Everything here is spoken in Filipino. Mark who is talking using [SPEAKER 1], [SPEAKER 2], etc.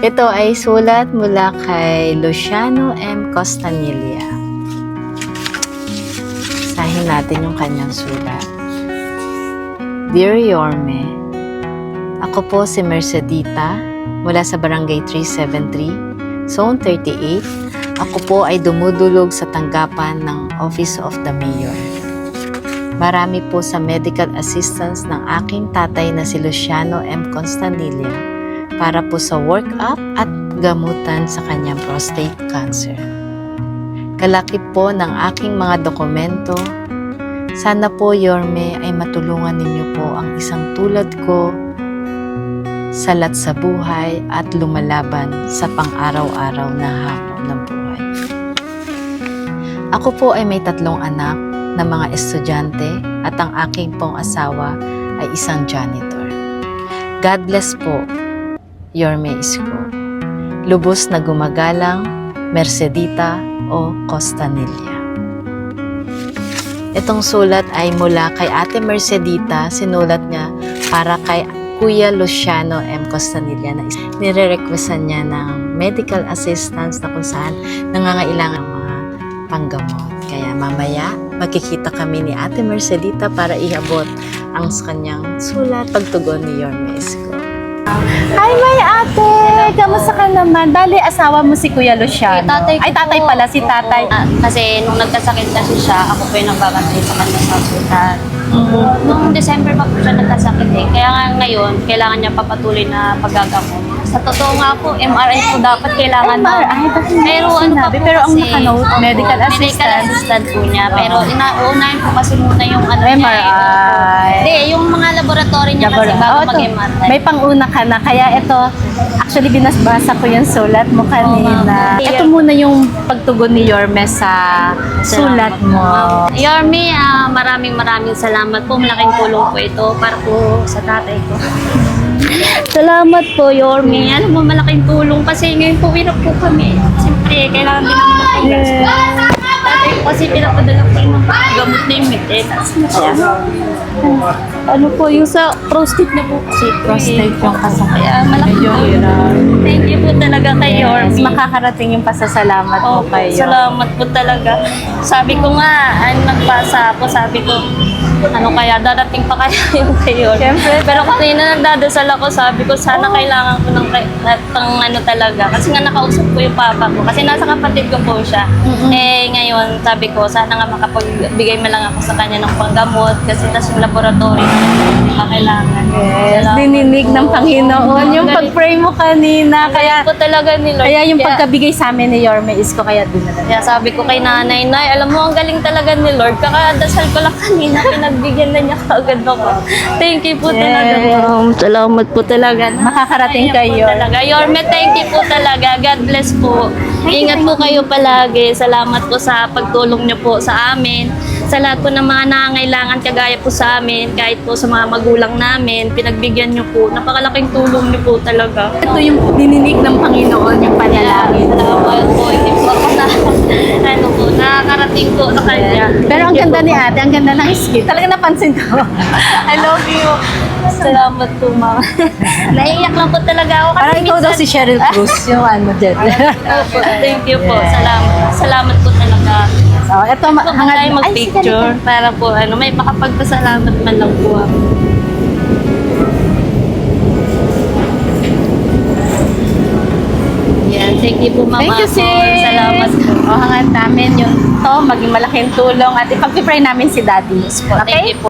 [SPEAKER 1] Ito ay sulat mula kay Luciano M. Costanilla. Basahin natin yung kanyang sulat. Dear Yorme, ako po si Mercedita mula sa Barangay 373, Zone 38. Ako po ay dumudulog sa tanggapan ng Office of the Mayor. Marami po sa medical assistance ng aking tatay na si Luciano M. Costanilla para po sa workup at gamutan sa kanyang prostate cancer. Kalaki po ng aking mga dokumento. Sana po, Yorme, ay matulungan ninyo po ang isang tulad ko salat sa buhay at lumalaban sa pang-araw-araw na hamon ng buhay. Ako po ay may 3 anak na mga estudyante at ang aking pong asawa ay isang janitor. God bless po, Yorme Isko. Lubos na gumagalang, Mercedita o Costanilla. Itong sulat ay mula kay Ate Mercedita, sinulat niya para kay Kuya Luciano M. Costanilla na nire-requestan niya ng medical assistance na kung saan nangangailangan ng mga panggamot. Kaya mamaya, magkikita kami ni Ate Mercedita para iabot ang kanyang sulat pagtugon ni Yorme Isko.
[SPEAKER 2] Hi, may ate! Kamusta ka naman? Bali, asawa mo si Kuya Luciano.
[SPEAKER 3] Tatay ko
[SPEAKER 2] Ay, tatay
[SPEAKER 3] po.
[SPEAKER 2] pala, si tatay.
[SPEAKER 3] Kasi nung nagkasakit kasi siya, ako po yung nagbabantay sa kanya sa hospital. Nung December pa po siya nagkasakit eh. Kaya nga ngayon, kailangan niya papatuloy na paggagamot. Sa totoo nga po, MRI po dapat kailangan
[SPEAKER 2] MRI?
[SPEAKER 3] Pero ano pa po
[SPEAKER 2] Pero ang
[SPEAKER 3] kasi,
[SPEAKER 2] nakanote, medical
[SPEAKER 3] medical
[SPEAKER 2] assistant.
[SPEAKER 3] assistant po niya. Pero uunahin po kasi muna yung ano niya.
[SPEAKER 2] MRI.
[SPEAKER 3] Hindi, yung mga laboratory niya kasi bago
[SPEAKER 2] ito,
[SPEAKER 3] mag-MRI.
[SPEAKER 2] may pang-una ka na. Kaya ito, actually binasbasa ko yung sulat mo kanina. Ito muna yung pagtugon ni Yorme sa sulat mo.
[SPEAKER 3] Yorme, maraming salamat po. Malaking tulong po ito para po sa tatay ko. Salamat po, Yorme. Ano mo, malaking tulong kasi ngayon po winap po kami. Siyempre, kailangan din naman ng tatay ko kasi pinapadala ko yung gamot na yung maintenance. Ano po, yung sa prostate na po kasi.
[SPEAKER 2] Prostate yung kasakit.
[SPEAKER 3] Kaya malaking tulong. Thank you po talaga kay Yorme.
[SPEAKER 2] Makakarating yung pasasalamat mo
[SPEAKER 3] Opo,
[SPEAKER 2] kayo.
[SPEAKER 3] salamat po talaga. Sabi ko nga, nagpasa ako, sabi ko, ano kaya, darating pa kaya yung kayo.
[SPEAKER 2] Siyempre.
[SPEAKER 3] Pero kanina nagdadasal ako, sabi ko, sana kailangan ko ng ano talaga. Kasi nga nakausap ko yung papa ko. Kasi nasa kapatid ko po siya. Eh, ngayon, sabi ko, sana nga makapagbigay mo lang ako sa kanya ng panggamot. Kasi tas yung laboratory na hindi pa kailangan.
[SPEAKER 2] Yes, dininig ng Panginoon yung pag-pray mo kanina. Kaya
[SPEAKER 3] po talaga ni Lord.
[SPEAKER 2] kaya yung pagkabigay sa amin ni Yorme Isko, kaya dinala.
[SPEAKER 3] Kaya sabi ko kay nanay, Nay, alam mo, ang galing talaga ni Lord. Kakadasal ko lang kanina, pinagbigyan na niya kaagad ako. Thank you po talaga. Salamat po talaga.
[SPEAKER 2] Makakarating kayo.
[SPEAKER 3] Talaga. Yorme, thank you po talaga. God bless po. Ingat po kayo palagi. Salamat po sa pagtulong niyo po sa amin. Sa lahat po ng mga nangangailangan kagaya po sa amin, kahit po sa mga magulang namin, pinagbigyan niyo po. Napakalaking tulong niyo po talaga.
[SPEAKER 2] Ito yung dininig ng Panginoon, yung panalangin.
[SPEAKER 3] Salamat po. Hindi po ako na, ano po, nakakarating po sa kanya.
[SPEAKER 2] Pero ang ganda ni ate, ang ganda ng skin. Talaga napansin ko. I love you.
[SPEAKER 3] Salamat po, ma'am. Naiiyak lang po talaga ako. Kasi
[SPEAKER 2] Parang ikaw daw si Cheryl Cruz, yung ano dyan.
[SPEAKER 3] Opo, thank you po. Salamat. Salamat po talaga.
[SPEAKER 2] So, ito,
[SPEAKER 3] Huwag po tayo mag-picture para po ano, may makapagpasalamat man lang po ako. Yan, thank you po, ma'am.
[SPEAKER 2] Thank you, sis.
[SPEAKER 3] Salamat po.
[SPEAKER 2] O, hangat namin yung to, maging malaking tulong at ipag-pray namin si Daddy.
[SPEAKER 3] Thank you po.